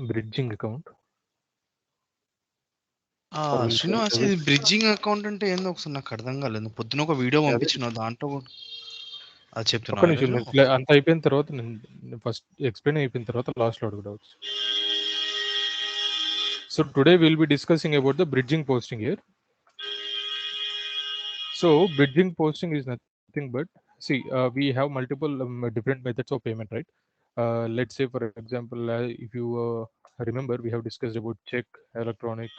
bridging account, or we'll show Srinivas, it ఇది as bridging account అంటే ఏందో ఒకసారి నాకు అర్థం కాలేదు. నువ్వు పొద్దున ఒక వీడియో అదే. పంపించినావు, దాంట్లో అది ఒక్క చెప్తున్నావు నిమిషం ఈరోజు. నేను అంత అయిపోయిన తర్వాత నేను ఫస్ట్ ఎక్స్ప్లెయిన్ అయిపోయిన తర్వాత లాస్ట్లో అడుగుతావచ్చు. So today we'll be discussing about the bridging posting here. So bridging posting is nothing but, see, we have multiple different methods of payment, right? Let's say for example, if you remember, we have discussed about check, electronic,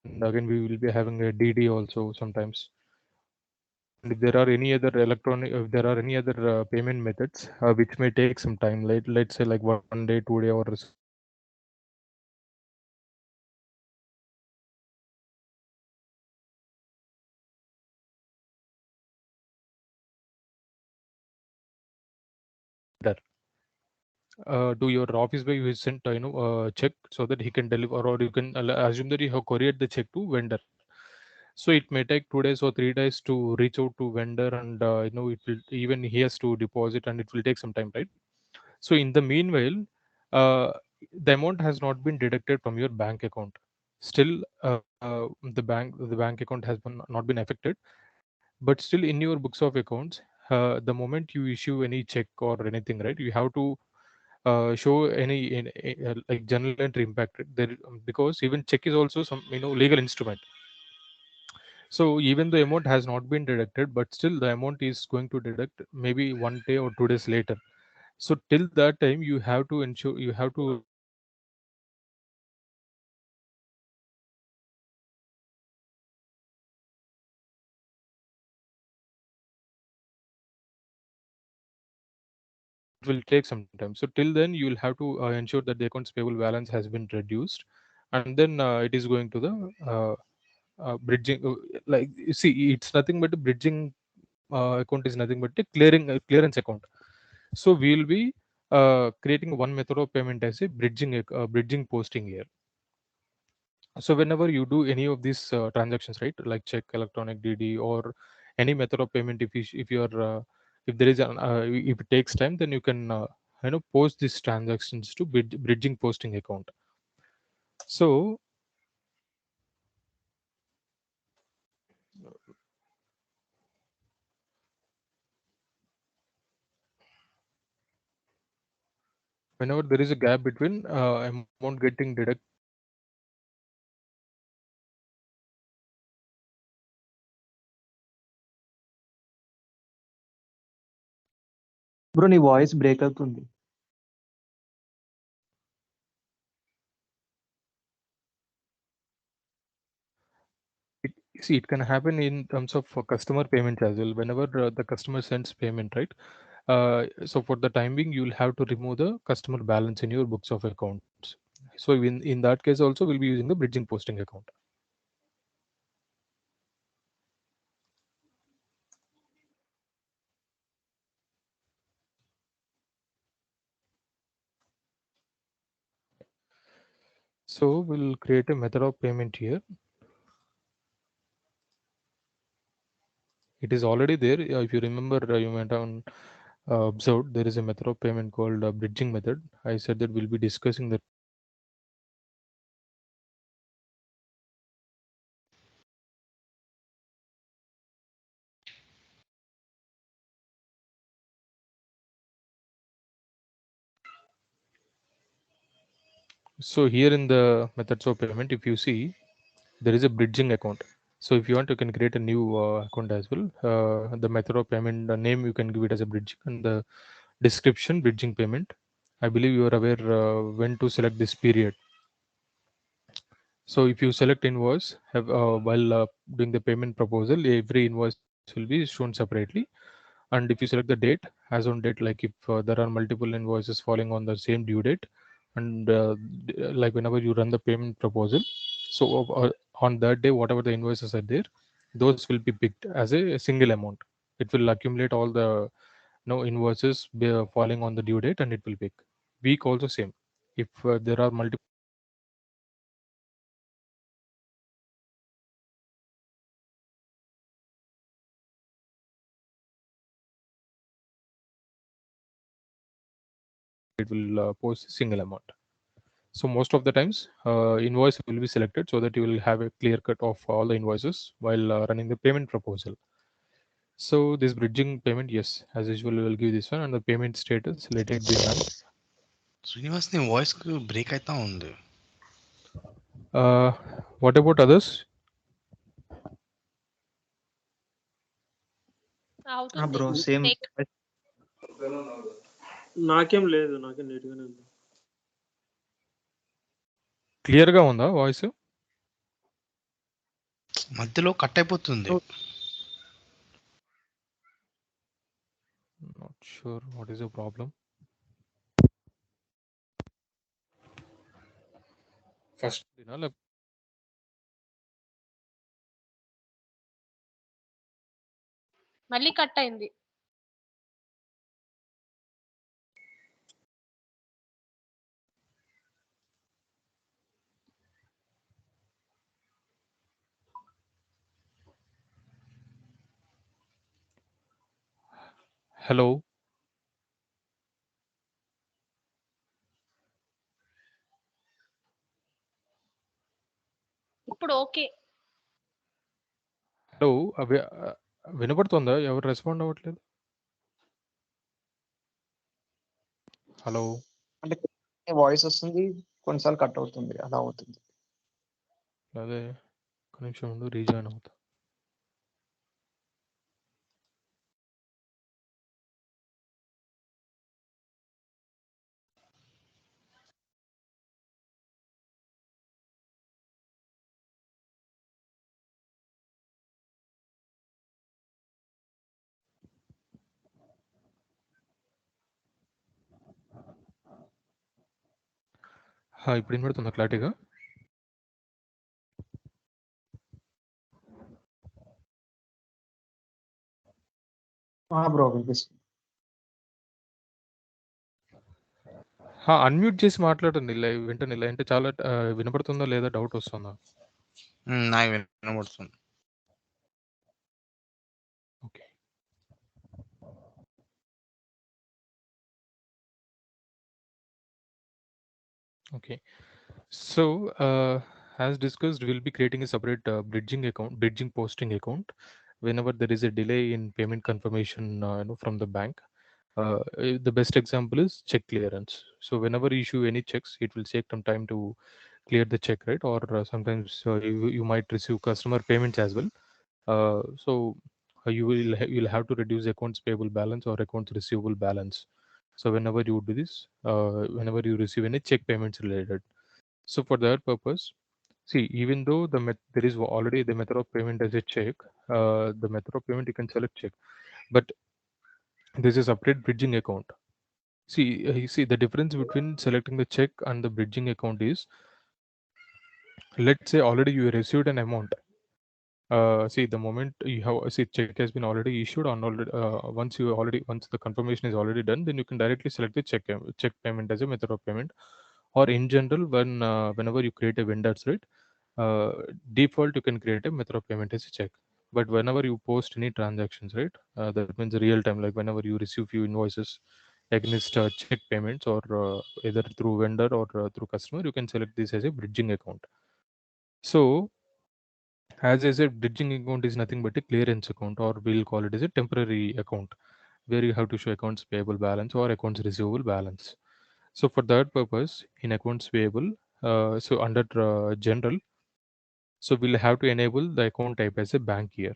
and again we will be having a DD also sometimes. And if there are any other electronic, if there are any other payment methods which may take some time, let's say like 1 day, 2 day, or to your office boy who is sent check so that he can deliver, or you can assume that you have couriered the check to vendor. So it may take 2 days or 3 days to reach out to vendor, and it will, even he has to deposit, and it will take some time, right? So in the meanwhile, uh, the amount has not been deducted from your bank account. Still, the bank account has not been affected, but still in your books of accounts, the moment you issue any check or anything, right, you have to show any like journal entry impact, right? There, because even check is also some legal instrument. So even the amount has not been deducted, but still the amount is going to deduct maybe 1 day or 2 days later. So till that time, you have to ensure, you have to it will take some time. So till then, you will have to ensure that the accounts payable balance has been reduced, and then it is going to the bridging. Like you see, it's nothing but a bridging account is nothing but a clearance account. So we will be creating one method of payment as a bridging posting here. So whenever you do any of these transactions, right, like check, electronic, DD, or any method of payment, if you're if there is an if it takes time, then you can post these transactions to bridging posting account. So whenever there is a gap between amount getting deducted. Bro నీ voice break అవుతుంది. it, See, it can happen in terms of customer payment as well. Whenever the customer sends payment, right? So for the time being, you'll have to remove the customer balance in your books of accounts. So in that case also, we'll be using the bridging posting account. So we'll create a method of payment here. It is already there. If you remember, you went on observed, there is a method of payment called bridging method. I said that we'll be discussing that. So here in the methods of payment, if you see, there is a bridging account. So if you want, you can create a new account as well. The method of payment, the name, you can give it as a bridging, and the description, bridging payment. I believe you are aware when to select this period. So if you select invoice, while doing the payment proposal, every invoice will be shown separately. And if you select the date, as on date, like if there are multiple invoices falling on the same due date, and like whenever you run the payment proposal, so on that day, whatever the invoices are there, those will be picked as a single amount. It will accumulate all the invoices falling on the due date, and it will pick. Week also same. If there are multiple it will post a single amount. So most of the times, invoice will be selected so that you will have a clear cut of all the invoices while running the payment proposal. So this bridging payment, yes, as usual, we will give this one, and the payment status, let it be none. Srinivas నీ voice break అవుతా ఉంది. What about others? అవుతుంది bro same break. నాకేం లేదు, నాకేం నీట్గానే ఉంది. క్లియర్గా ఉందా వాయిస్? మధ్యలో కట్ అయిపోతుంది. Not sure what is the problem. First, మళ్ళీ కట్ అయింది. hello. ఇప్పుడు ఓకే. హలో, వినపడుతుందా? ఎవరు రెస్పాండ్ అవ్వట్లేదు? హలో, అంటే వాయిస్ వస్తుంది, కొన్నిసార్లు కట్ అవుతుంది, అలా అవుతుంది. అదే కనెక్షన్ ముందు రీజాయిన్ అవుతా. ఇప్పుడు వినపడుతుందా క్లారిటీగా? బ్రో వినిపిస్తుంది. అన్మ్యూట్ చేసి మాట్లాడండి వెంటనే, అంటే చాలా వినపడుతుందా లేదా డౌట్ వస్తుందా? నాకు వినబడుతుంది. Okay. Okay. So, as discussed, we'll be creating a separate bridging posting account whenever there is a delay in payment confirmation from the bank. The best example is check clearance. So whenever you issue any checks, it will take some time to clear the check, right? Or sometimes you might receive customer payments as well. So you'll have to reduce accounts payable balance or accounts receivable balance. So whenever you do this, whenever you receive any check payments related, so for that purpose, see, even though there is already the method of payment as a check, the method of payment you can select check, but this is separate bridging account. See, you see the difference between selecting the check and the bridging account is, let's say already you received an amount. See, the moment you have, see, check has been already issued on already. Once the confirmation is already done, then you can directly select the check payment as a method of payment. Or in general, whenever you create a vendors, right, default you can create a method of payment as a check. But whenever you post any transactions, right, that means real time, like whenever you receive few invoices against check payments, or either through vendor or through customer, you can select this as a bridging account. So as I said, bridging account is nothing but a clearance account, or we'll call it as a temporary account, where you have to show accounts payable balance or accounts receivable balance. So for that purpose, in accounts payable, so under general, so we'll have to enable the account type as a bank here.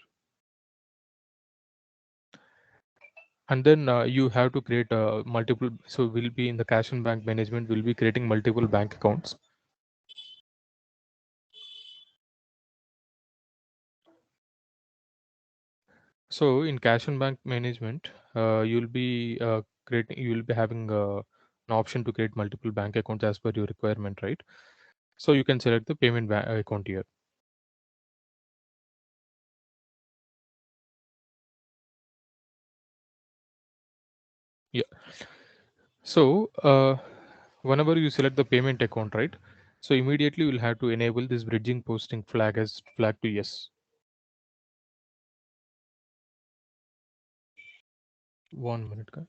And then you have to create multiple, so we'll be in the cash and bank management, we'll be creating multiple bank accounts. So in cash and bank management, you'll be having an option to create multiple bank accounts as per your requirement, right? So you can select the payment account here. Yeah. So whenever you select the payment account, right? So immediately you'll have to enable this bridging posting flag as flag to yes. One minute, guys.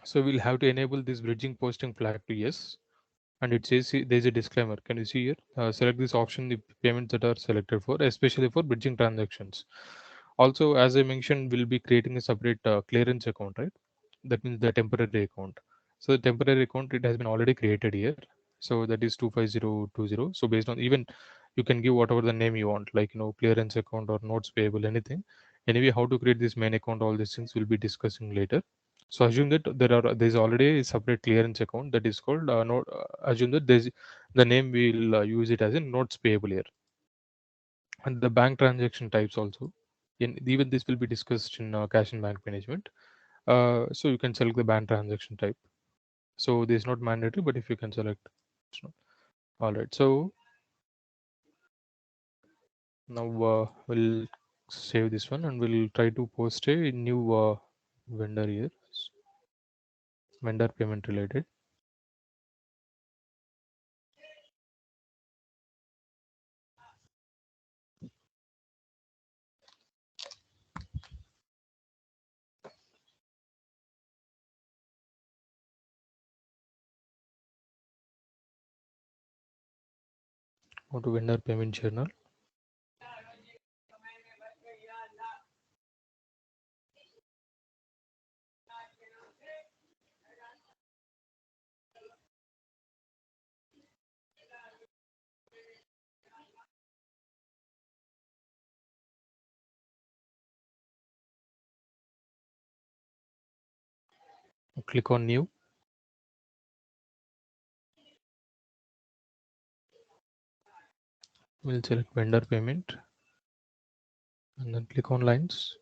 So we'll have to enable this bridging posting flag to yes. And it says there's a disclaimer. Can you see here? Select this option, the payments that are selected for, especially for bridging transactions. Also, as I mentioned, we'll be creating a separate clearance account, right? That means the temporary account. So the temporary account, it has been already created here. So that is 25020. So based on, even you can give whatever the name you want, like clearance account or notes payable, anything. Anyway, how to create this main account, all these things we'll be discussing later. So assume that there's already a separate clearance account that is called note. Assume that there's the name we'll use it as in notes payable here, and the bank transaction types also. Even this will be discussed in cash and bank management. So you can select the bank transaction type. So this is not mandatory, but if you can select, it's not. All right. So now we'll save this one and we'll try to post a new vendor here, vendor payment related. Go to vendor payment journal. Click on new. We'll select vendor payment and then click on lines.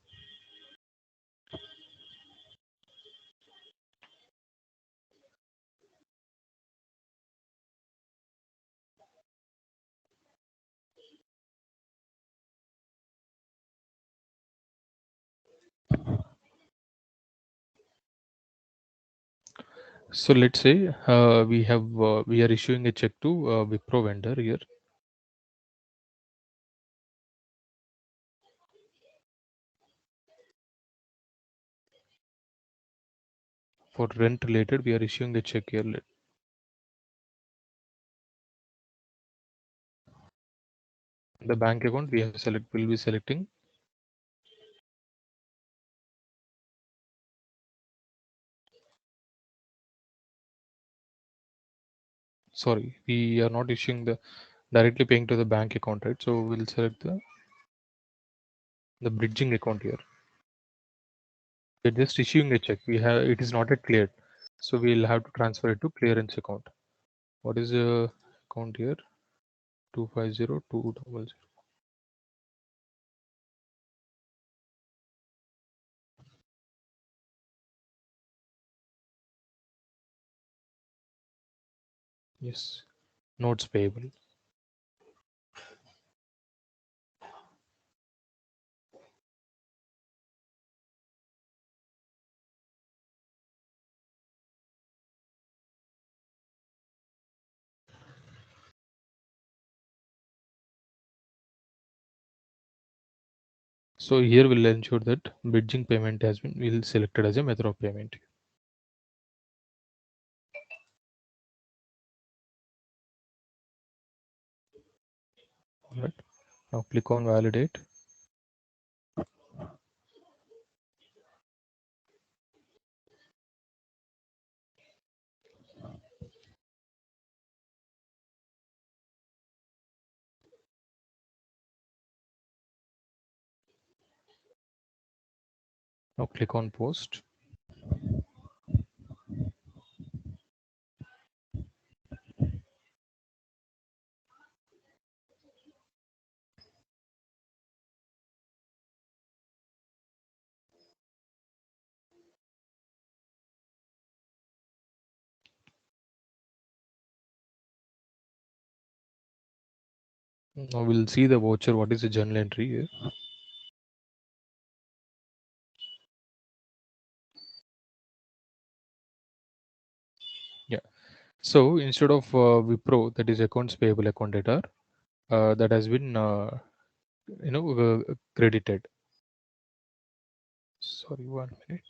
So let's say we are issuing a check to Wipro vendor here. For rent related, we are issuing a check here. The bank account we have will be selecting. Sorry, we are not issuing the directly paying to the bank account, right? So we'll select the bridging account here. We're just issuing a check. It is not yet cleared, so we'll have to transfer it to clearance account. What is the account here? 250200. Yes, notes payable. So here we'll ensure that bridging payment has been will selected as a method of payment. All right. Now click on validate. Now click on post. Now we'll see the voucher. What is the journal entry here? Yeah. So instead of Wipro, that is accounts payable account data, that has been credited. Sorry, 1 minute.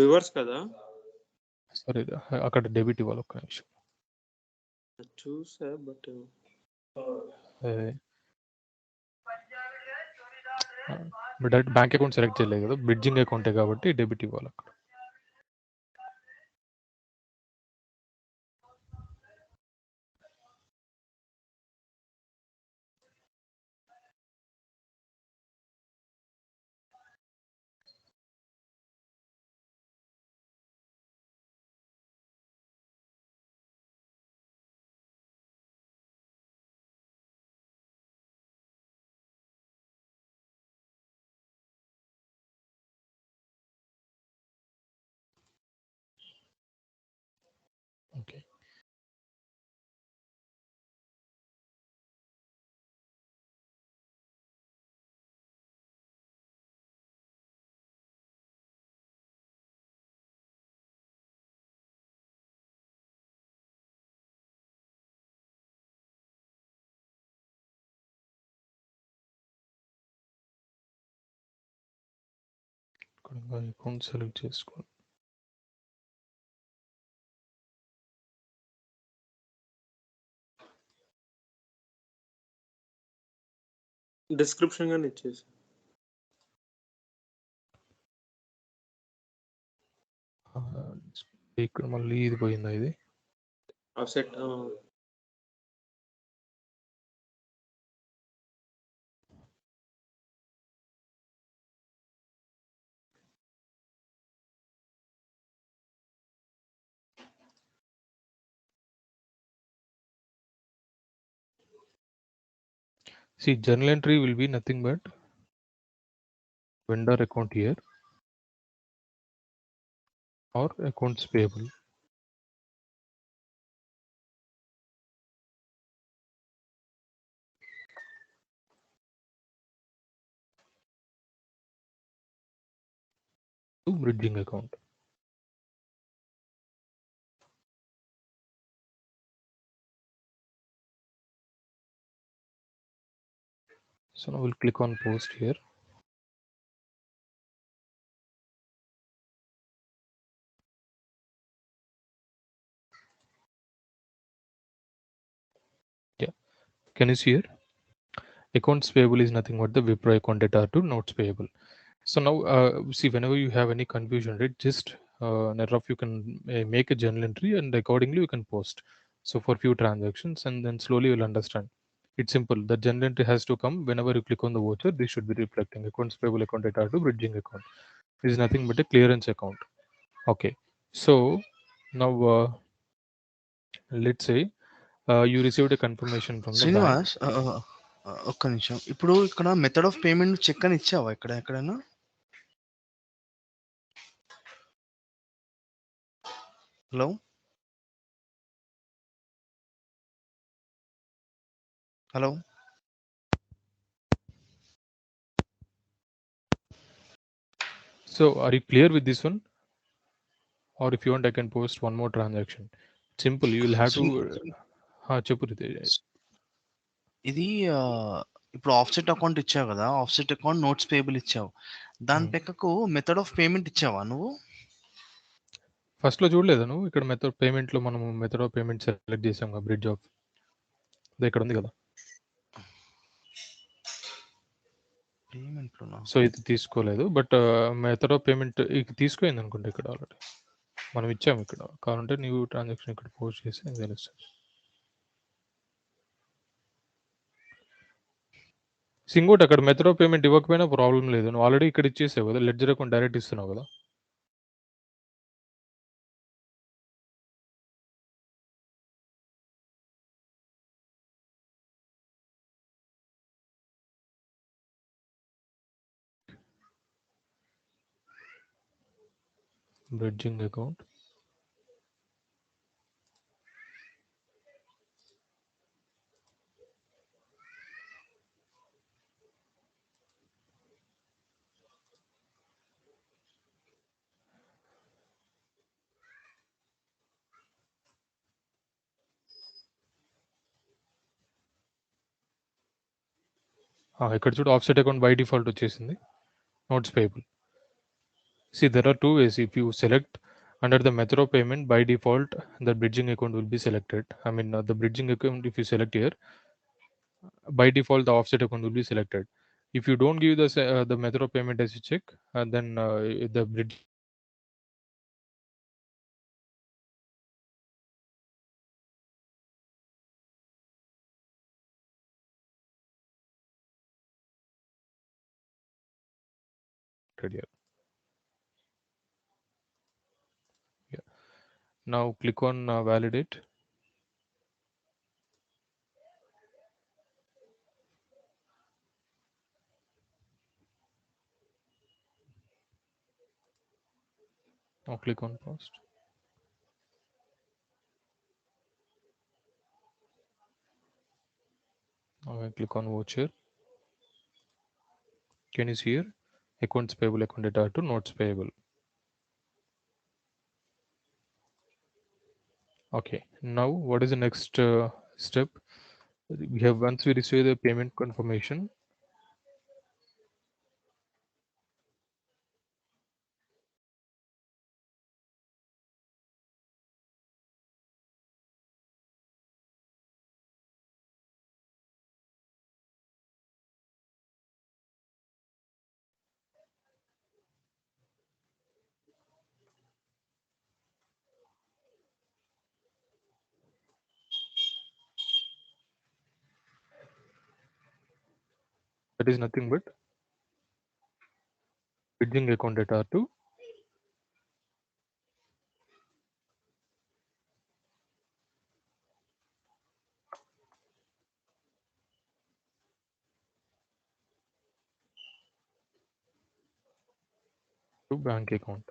Reverse కదా? సరే అక్కడ debit ఇవ్వాలి, ఒక్క నిమిషం. చూసా but direct bank account select చేయలేదు కదా, bridging అకౌంటే కాబట్టి డెబిట్ ఇవ్వాలి అక్కడ. ఓకే, ఇక్కడ అకౌంట్ సెలెక్ట్ చేసుకోండి. డిస్క్రిప్షన్ గానే ఇచ్చేసి ఇక్కడ మళ్ళీ ఇది పోయిందా ఇది? Offset. See, journal entry will be nothing but vendor account here or accounts payable. To bridging account. So now we'll click on post here. Yeah, can you see here? Accounts payable is nothing but the Wipro account data to notes payable. So now see, whenever you have any confusion, right, just you can make a journal entry and accordingly you can post. So for few transactions, and then slowly you'll understand. It's simple. The journal entry has to come whenever you click on the voucher. This should be reflecting accounts payable account data to bridging account. This is nothing but a clearance account. Okay. So now let's say you received a confirmation from the bank. Srinivas, ఒక్క నిమిషం. ఇప్పుడు ఇక్కడ method of payment check అని ఇచ్చావా ఇక్కడ ఎక్కడైనా? Hello hello So are you clear with this one? Or if you want, I can post one more transaction. Simple. You will have to. చెప్పు రితేష్. ఇది ఇప్పుడు ఆఫ్సెట్ అకౌంట్ ఇచ్చావు కదా, ఆఫ్సెట్ అకౌంట్ నోట్స్ పేబుల్ ఇచ్చావు, దాని పక్కకు మెథడ్ ఆఫ్ పేమెంట్ ఇచ్చావా నువ్వు? ఫస్ట్ లో చూడలేదా నువ్వు? ఇక్కడ మెథడ్ పేమెంట్ లో మనం మెథడ్ ఆఫ్ పేమెంట్ సెలెక్ట్ చేసాం కదా, బ్రిడ్జ్ ఆఫ్, ఇక్కడ ఉంది కదా పేమెంట్ లోనా? సో ఇది తీసుకోలేదు, బట్ మెథడ్ ఆఫ్ పేమెంట్ ఇది తీసుకోయింది అనుకుంటా ఇక్కడ ఆల్రెడీ మనం ఇచ్చాము. ఇక్కడ కావాలంటే న్యూ ట్రాన్సాక్షన్ ఇక్కడ పోస్ట్ చేసి నాకు తెలుస్తుంది. ఇంకోటి అక్కడ మెథడ్ ఆఫ్ పేమెంట్ ఇవ్వకపోయినా ప్రాబ్లం లేదు, నువ్వు ఆల్రెడీ ఇక్కడ ఇచ్చేసావు కదా, లెడ్జర్ అకౌంట్ డైరెక్ట్ ఇస్తున్నావు కదా. బ్రిడ్జింగ్ అకౌంట్, ఇక్కడ చూడు ఆఫ్సెట్ అకౌంట్ బై డిఫాల్ట్ వచ్చేసింది, notes payable. See, there are two ways. If you select under the method of payment, by default, the bridging account will be selected. I mean, the bridging account, if you select here, by default, the offset account will be selected. If you don't give the method of payment as a check, then the bridging here. Yeah. Now click on validate. Now click on post. Now I click on voucher. Can you see here? Accounts payable, account data to notes payable. Okay. Now what is the next step? We have, once we receive the payment confirmation, that is nothing but bridging account data to bank account.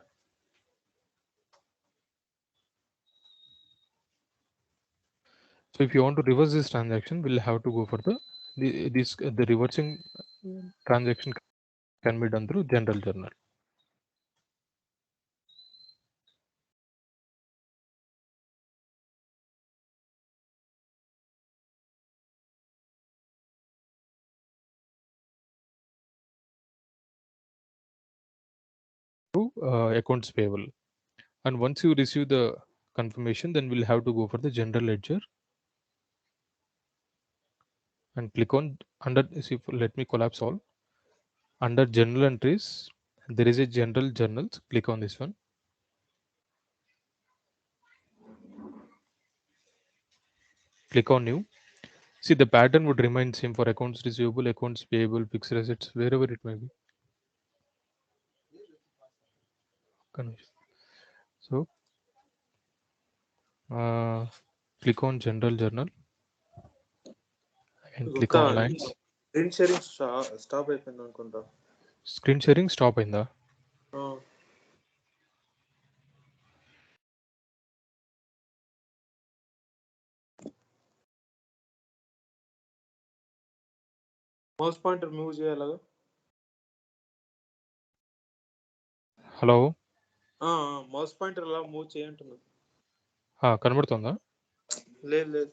So if you want to reverse this transaction, we'll have to go for the reversing transaction can be done through general journal. To accounts payable. And once you receive the confirmation, then we'll have to go for the general ledger and click on under. See, let me collapse all. Under general entries, there is a general journals. Click on this one. Click on new. See, the pattern would remain same for accounts receivable, accounts payable, fixed assets, wherever it may be. So click on general journal and click on lines. Screen sharing stop అయిపోయింది అనుకుంటా. Screen sharing stop in the. Mouse pointer move చేయాలగా. Hello, mouse pointer అలా move చేయంటున్నా. కనబడుతుందా? లేదు,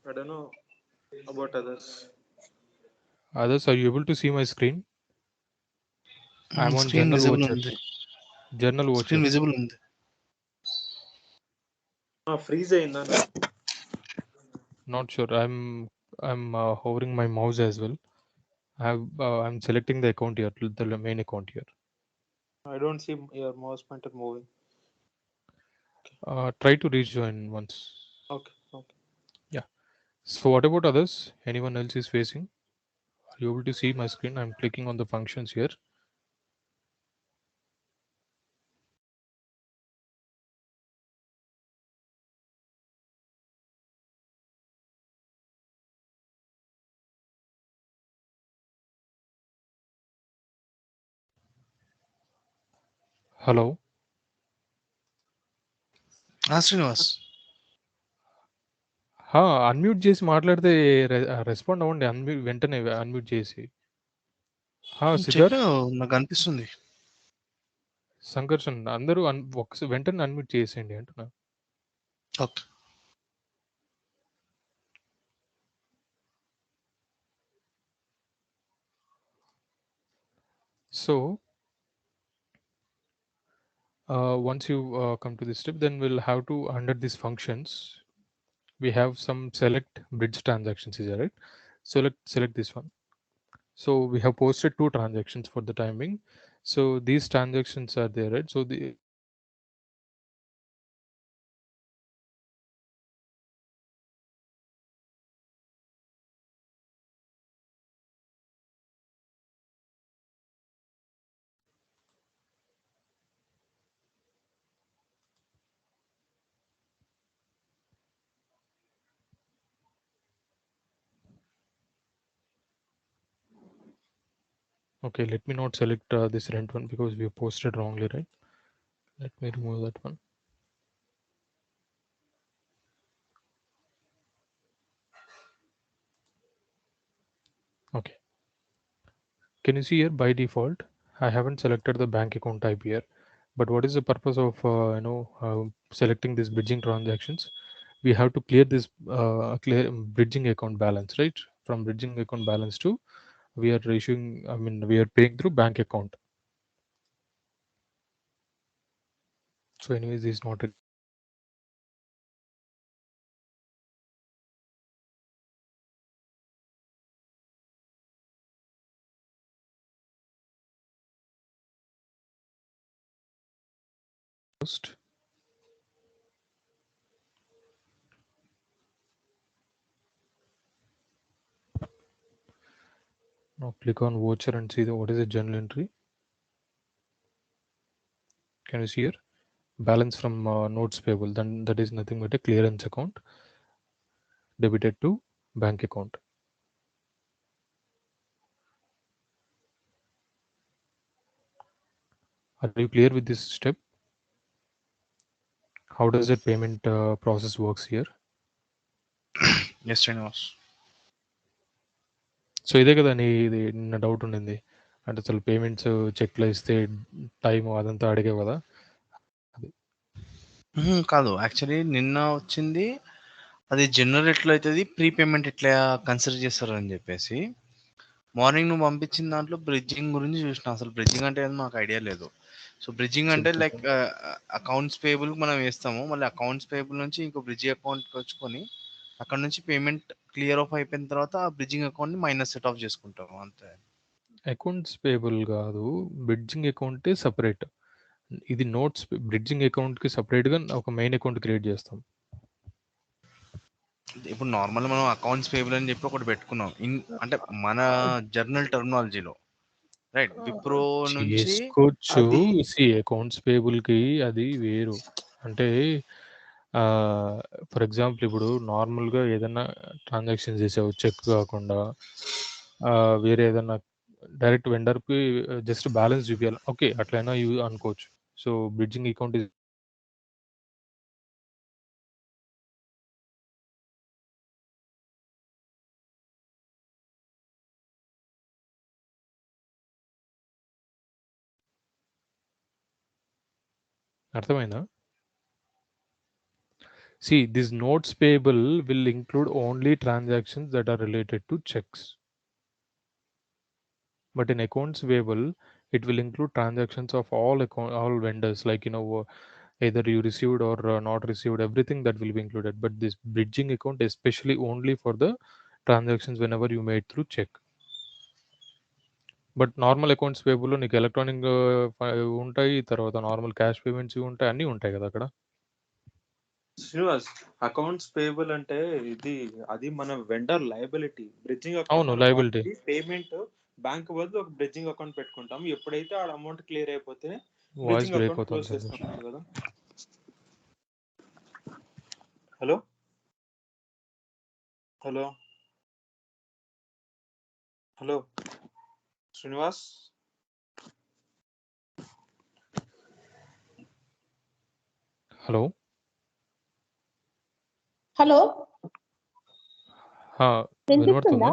I don't know about others. Others, are you able to see my screen? I'm on screen general visible voucher. ఉంది. General voucher. Screen visible ఉంది. Freeze అయిందా? Not sure. I'm hovering my mouse as well. I'm selecting the account here, the main account here. I don't see your mouse pointer moving. Try to rejoin once. Okay. Yeah. So what about others? Anyone else is facing? Are you able to see my screen? I'm clicking on the functions here. Hello. Srinivas unmute చేసి మాట్లాడితే respond అవ్వండి. వెంటనే unmute చేసి. సిద్ధార్థ్, చెప్పాను, నాకు అనిపిస్తుంది. సంకర్షణ్, అందరూ వెంటనే అన్మ్యూట్ చేసేయండి అంటున్నా. Okay. So Once you come to this step, then we'll have to, under these functions, we have some select bridge transactions here, right? Select this one. So we have posted 2 transactions for the time being. So these transactions are there, right? So the okay, let me not select this rent one because we posted wrongly, right? Let me remove that one. Okay. Can you see here by default, I haven't selected the bank account type here. But what is the purpose of selecting these bridging transactions? We have to clear this clear bridging account balance, right? From bridging account balance to we are issuing. I mean, we are paying through bank account. So, anyways, this is not a cost. Now click on voucher and see what is the journal entry. Can you see here? Balance from notes payable. Then that is nothing but a clearance account debited to bank account. Are you clear with this step? How does that payment process works here? Yes, Srinivas. So ఇదే కదా ఇది నిన్న doubt ఉండింది అంటే అసలు payments చెక్లో ఇస్తే time అదంతా అడిగావు కదా అది కాదు, యాక్చువల్లీ నిన్న వచ్చింది అది జనరల్ ఎట్లా అవుతుంది, ప్రీ పేమెంట్ ఎట్లా కన్సిడర్ చేస్తారు అని చెప్పేసి మార్నింగ్ నువ్వు పంపించిన దాంట్లో బ్రిడ్జింగ్ గురించి చూసిన. అసలు బ్రిడ్జింగ్ అంటే ఏదో మాకు ఐడియా లేదు. సో బ్రిడ్జింగ్ అంటే లైక్ అకౌంట్స్ పేబుల్ మనం వేస్తాము, మళ్ళీ అకౌంట్స్ పేబుల్ నుంచి ఇంకో బ్రిడ్జింగ్ అకౌంట్కి వచ్చుకొని అక్కడ నుంచి పేమెంట్ క్లియర్ ఆఫ్ అయిపోయిన తర్వాత ఆ బ్రిడ్జింగ్ అకౌంట్ని మైనస్ సెట్ ఆఫ్ చేసుకుంటాము అంతే. అకౌంట్స్ పేబుల్ కాదు, బ్రిడ్జింగ్ అకౌంటే సపరేట్. ఇది నోట్స్ బ్రిడ్జింగ్ అకౌంట్కి సపరేట్గా ఒక మెయిన్ అకౌంట్ క్రియేట్ చేస్తాం. ఇప్పుడు నార్మల్ మనం అకౌంట్స్ పేబుల్ అని చెప్పి ఒకటి పెట్టుకున్నాం అంటే మన జర్నల్ టెర్మినాలజీలో, రైట్? విప్రో నుంచి చేసుకోవచ్చు. అది అకౌంట్స్ పేబుల్కి అది వేరు. అంటే ఫర్ ఎగ్జాంపుల్ ఇప్పుడు నార్మల్గా ఏదైనా ట్రాన్సాక్షన్ చేసావు చెక్ కాకుండా వేరే ఏదైనా డైరెక్ట్ వెండర్కి జస్ట్ బ్యాలెన్స్ చూపించాలి, ఓకే అట్లయినా అనుకోవచ్చు. సో బ్రిడ్జింగ్ అకౌంట్ అర్థమైందా? See, this notes payable will include only transactions that are related to checks. But in accounts payable, it will include transactions of all vendors, like either you received or not received, everything that will be included. But this bridging account especially only for the transactions whenever you made through check. But normal accounts పేబుల్లో నీకు electronic ఉంటాయి, తర్వాత normal cash payments ఉంటాయి, అన్నీ ఉంటాయి కదా అక్కడ. Srinivas, accounts payable అంటే అది మన వెండర్ లయబిలిటీ. బ్రిడ్జింగ్ అవును, అకౌంట్ లయబిలిటీ. పేమెంట్ బ్యాంక్ బదులు ఒక బ్రిడ్జింగ్ అకౌంట్ పెట్టుకుంటాం. ఎప్పుడైతే ఆ అమౌంట్ క్లియర్ అయిపోతే వాయిస్ బ్రిడ్జింగ్ బ్రేక్ అకౌంట్ అవుతుంది క్లోజ్ సార్. చేస్తాం కదా. Hello hello hello Srinivas, hello hello వినపడుతుందా?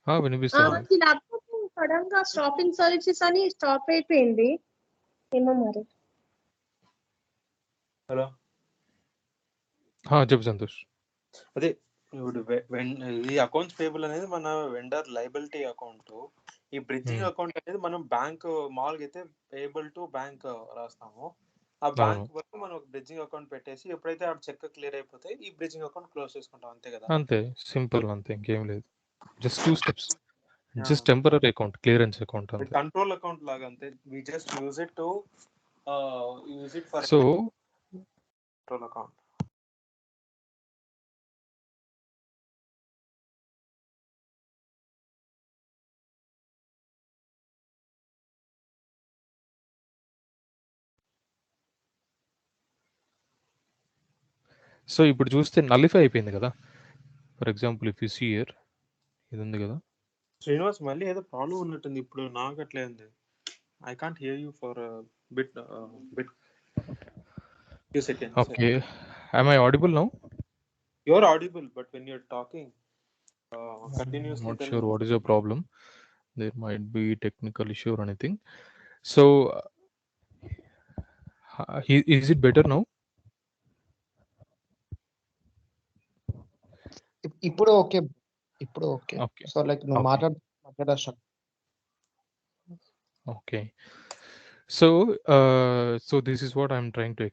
వినిపిస్తుందా? వినిపిస్తుంది. ఈ ల్యాప్టాప్ సడన్ గా స్టాపింగ్ సర్వీసెస్ అని స్టాప్ అయిపోయింది, ఏమో మరి. హలో చెప్పు సంతోష్. అదే ఇప్పుడు ఇది అకౌంట్స్ పేబుల్ అనేది మన వెండర్ లయబిలిటీ అకౌంట్. ఈ బ్రిడ్జింగ్ అకౌంట్ అనేది మనం బ్యాంక్ మామూలుగా అయితే పేయబుల్ టు బ్యాంక్ రాస్తాము. ఆ బ్యాంక్ వరకు మనం ఒక బ్రిడ్జింగ్ అకౌంట్ పెట్టేసి ఎప్పుడైతే ఆ చెక్ క్లియర్ అయిపోతే ఈ బ్రిడ్జింగ్ అకౌంట్ క్లోజ్ చేసుకుంటాం, అంతే కదా? అంతే, సింపుల్, అంతే, ఇంకేం లేదు. Just 2 steps. Just temporary account, clearance account అంతే. కంట్రోల్ అకౌంట్ లాగా అంతే. We just use it for so control account. So ఇప్పుడు చూస్తే నలిఫై అయిపోయింది కదా. For example if you see here, ఇది ఉంది కదా. శ్రీనివాస్ మళ్ళీ ఏదో ప్రాబ్లం ఉన్నట్టుంది ఇప్పుడు. నాకు అట్లే ఉంది. I can't hear you for bit few seconds. Okay, am I audible now? You're audible, but when you're talking continuously, Not sure what is your problem. There might be technical issue or anything. So is it better now? ఇప్పుడు okay, ఇప్పుడు okay. Okay. So like నువ్వు మాట్లాడ Okay. So so this is what I'm trying to.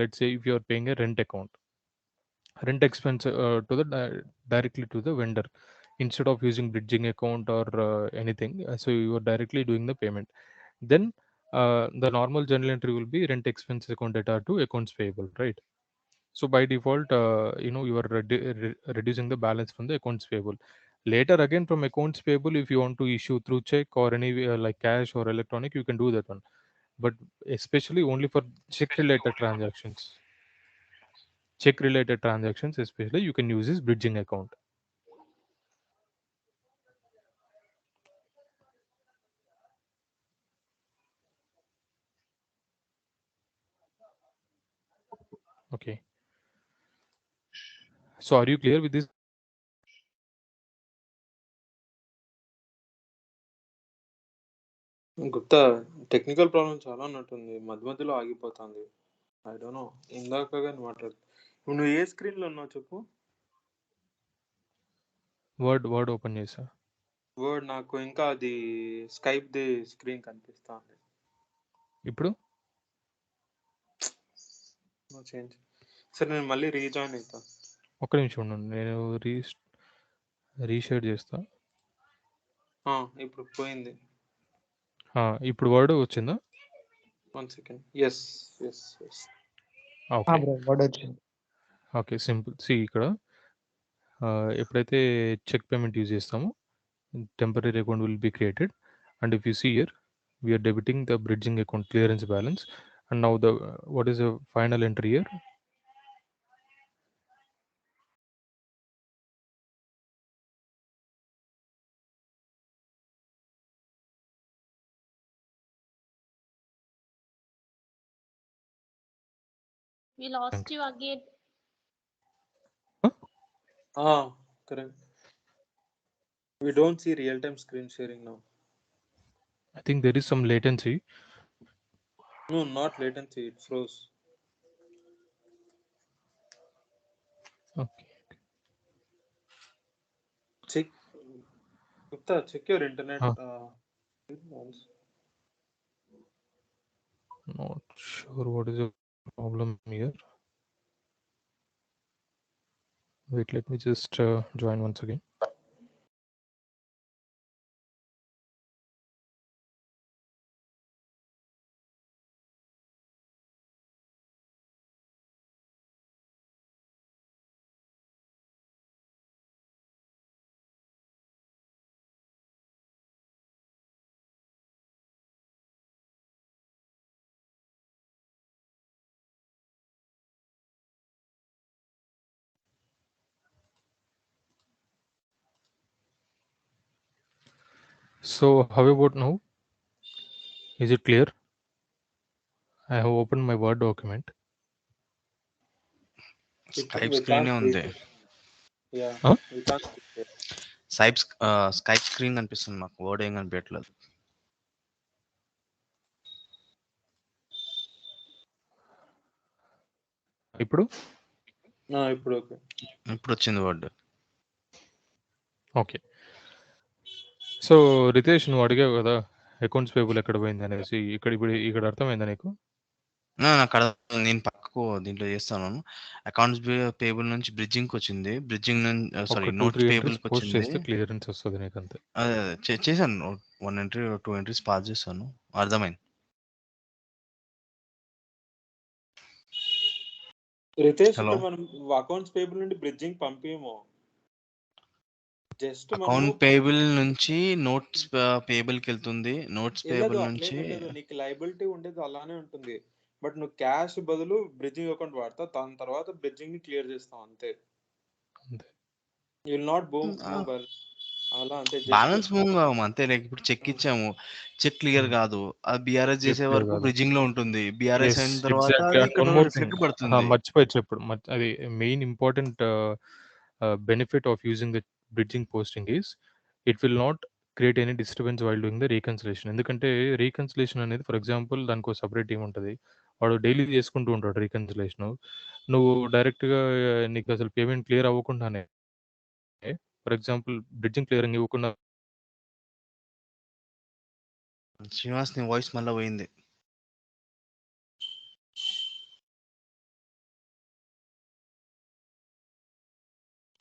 Let's say if you are paying a rent account, rent expense to the directly to the vendor, instead of using bridging account or anything. So you are directly doing the payment. Then the normal journal entry will be rent expense account data to accounts payable, right? So by default, you are reducing the balance from the accounts payable. Later again from accounts payable, if you want to issue through check or any like cash or electronic, you can do that one. But especially only for check related transactions. Check related transactions, especially you can use this bridging account. Okay. So are you clear with this? Gupta, technical problem చాలా ఉన్నట్టుంది, మధ్య మధ్యలో ఆగిపోతుంది. I don't know. ఇందాక కానీ మాట్లాడు. ఇప్పుడు నువ్వు ఏ స్క్రీన్ లో ఉన్నావు చెప్పు. వర్డ్ ఓపెన్ చేసా. వర్డ్ నాకు ఇంకా అది స్కైప్ ది స్క్రీన్ కనిపిస్తుంది. ఇప్పుడు చేంజ్. సరే నేను మళ్ళీ రీజాయిన్ అవుతా. ఒక్క నిమిషం ఉండండి, నేను రీషేర్ చేస్తా. ఇప్పుడు పోయింది. ఇప్పుడు వర్డ్ వచ్చిందా? 1 సెకండ్. ఎస్. ఓకే వర్డ్ వచ్చింది. Okay, simple. సి ఇక్కడ ఎప్పుడైతే చెక్ పేమెంట్ యూజ్ చేస్తామో temporary account will be created, and if you see here we are debiting the bridging account clearance balance, and now the what is the final entry here? We lost you again. Correct. We don't see real time screen sharing now. I think there is some latency. No, not latency, it froze. Okay, Check Gupta, check your internet. Once. not sure what is the problem here. Wait, let me just join once again. So how about now? Is it clear? I have opened my Word document. Skype స్క్రీనే ఉంది. Skype screen కనిపిస్తుంది, మాకు word ఏం కనిపించట్లేదు. ఇప్పుడు ఇప్పుడు okay. ఇప్పుడు వచ్చింది వర్డ్. ఓకే. సో రితేష్ నువ్వు అడిగావు కదా అకౌంట్స్ పేబుల్ ఎక్కడ పోయింది అనేసి. ఇక్కడ అర్థమైందా నీకు? నాకు అర్థం. నేను పక్కకు దీంట్లో చేస్తాను. అకౌంట్స్ పేబుల్ నుంచి బ్రిడ్జింగ్కి వచ్చింది. బ్రిడ్జింగ్ నుంచి ఒక సారీ 2-3 నోట్స్ ఎంట్రీస్ పేబుల్కి పోస్ట్ వచ్చింది. చేస్తే క్లియరెన్స్ వస్తుంది నీకు అంతే. అదే చేశాను. 1 ఎంట్రీ 2 ఎంట్రీస్ పాస్ చేశాను. అర్థమైంది. రితేష్ హలో. ఇక్కడ మనం అకౌంట్స్ పేబుల్ నుండి బ్రిడ్జింగ్ పంపిమో, జస్ట్ మనము అకౌంట్ పేబుల్ నుంచి నోట్స్ పేబుల్కి వెళ్తుంది. నోట్స్ వెళ్ళదు, పేబుల్ అట్లేం నుంచి వెళ్ళదు. నీకు లైబిలిటీ ఉండేది అలానే ఉంటుంది. బట్ నువ్వు క్యాష్ బదులు బ్రిడ్జింగ్ అకౌంట్ వాడతావు, దాని తర్వాత బ్రిడ్జింగ్ ని క్లియర్ చేస్తావు అంతే. అంతే. యూ విల్ నాట్ మూవ్ అలా అంతే. బ్యాలెన్స్ మూవ్ కావు అంతే. లైక్ ఇప్పుడు చెక్ ఇచ్చాము, చెక్ క్లియర్ కాదు. అది బీఆర్ఎస్ చేసే clear వరకు కాదు. బ్రిడ్జింగ్ లో ఉంటుంది. బీఆర్ఎస్ Yes, అయిన తర్వాత exactly. అది And ఇక్కడ one more thing, రిఫ్లెక్ట్ పడుతుంది. మర్చిపోయి చెప్పడం అది main important benefit of using the bridging posting is it will not create any disturbance while doing the reconciliation. ఎందుకంటే రీకన్సిలేషన్ అనేది ఫర్ ఎగ్జాంపుల్ దానికి ఒక సపరేట్ టీం ఉంటుంది. వాడు డైలీ చేసుకుంటూ ఉంటాడు రీకన్సిలేషన్. నువ్వు డైరెక్ట్గా నీకు అసలు పేమెంట్ క్లియర్ అవ్వకుండానే ఫర్ ఎగ్జాంపుల్ బ్రిడ్జింగ్ క్లియరింగ్ ఇవ్వకుండా శ్రీనివాస్ నీ వాయిస్ మళ్ళీ పోయింది.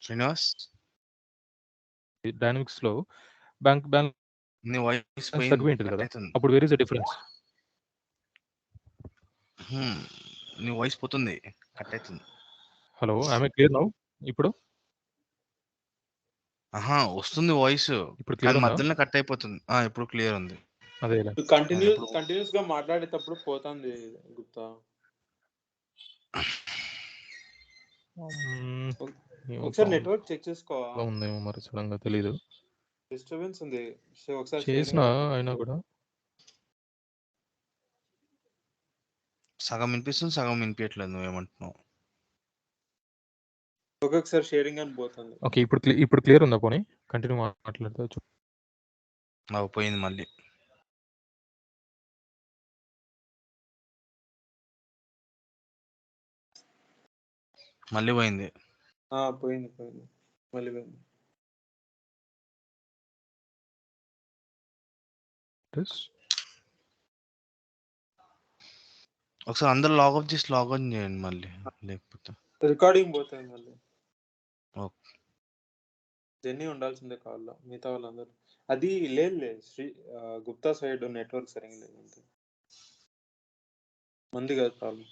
శ్రీనివాస్ డైనమిక్స్ లో బ్యాంక్ బ్యాలెన్స్ నీ వాయిస్ పోయింది, తగ్గిపోయింటుంది కట్ కదా, అవుతుంది. అప్పుడు వేర్ ఇస్ ద డిఫరెన్స్? నీ వాయిస్ పోతుంది, కట్ అవుతుంది. హలో, ఆమె క్లియర్ నౌ? ఇప్పుడు వస్తుంది వాయిస్, ఇప్పుడు కానీ క్లియర్ ఉందా? మధ్యలో కట్ అయిపోతుంది. ఇప్పుడు క్లియర్ ఉంది. అదే కంటిన్యూస్ గా మాట్లాడేటప్పుడు పోతుంది గుప్తా. ఒకసారి నెట్వర్క్ చెక్ చేసుకో. ఉందేమో మరి సడన్ గా తెలీదు, డిస్టర్బెన్స్ ఉంది. ఒకసారి చేసిన అయినా కూడా సగం వినిపిస్తుంది, సగం వినిపించట్లేదు. నువ్వేమంటున్నావు? ఒక్కొక్కసారి షేరింగ్ అని పోతుంది. ఓకే, ఇప్పుడు క్లియర్ ఉందా? పోనీ కంటిన్యూ మాట్లాడతా. పోయింది మళ్ళీ. మళ్ళీ పోయింది. పోయింది మళ్ళీ పోయింది. ఒకసారి అందరు లాగౌట్ చేసి లాగౌట్ చేయండి మళ్ళీ, లేకపోతే రికార్డింగ్ పోతుంది మళ్ళీ. ఓకే. జెన్నీ ఉండాల్సిందే కాల్లో, మిగతా వాళ్ళందరూ. అది లేదు గుప్తా సైడ్ నెట్వర్క్ సరిగ్గా లేదు, మంది కాదు ప్రాబ్లం.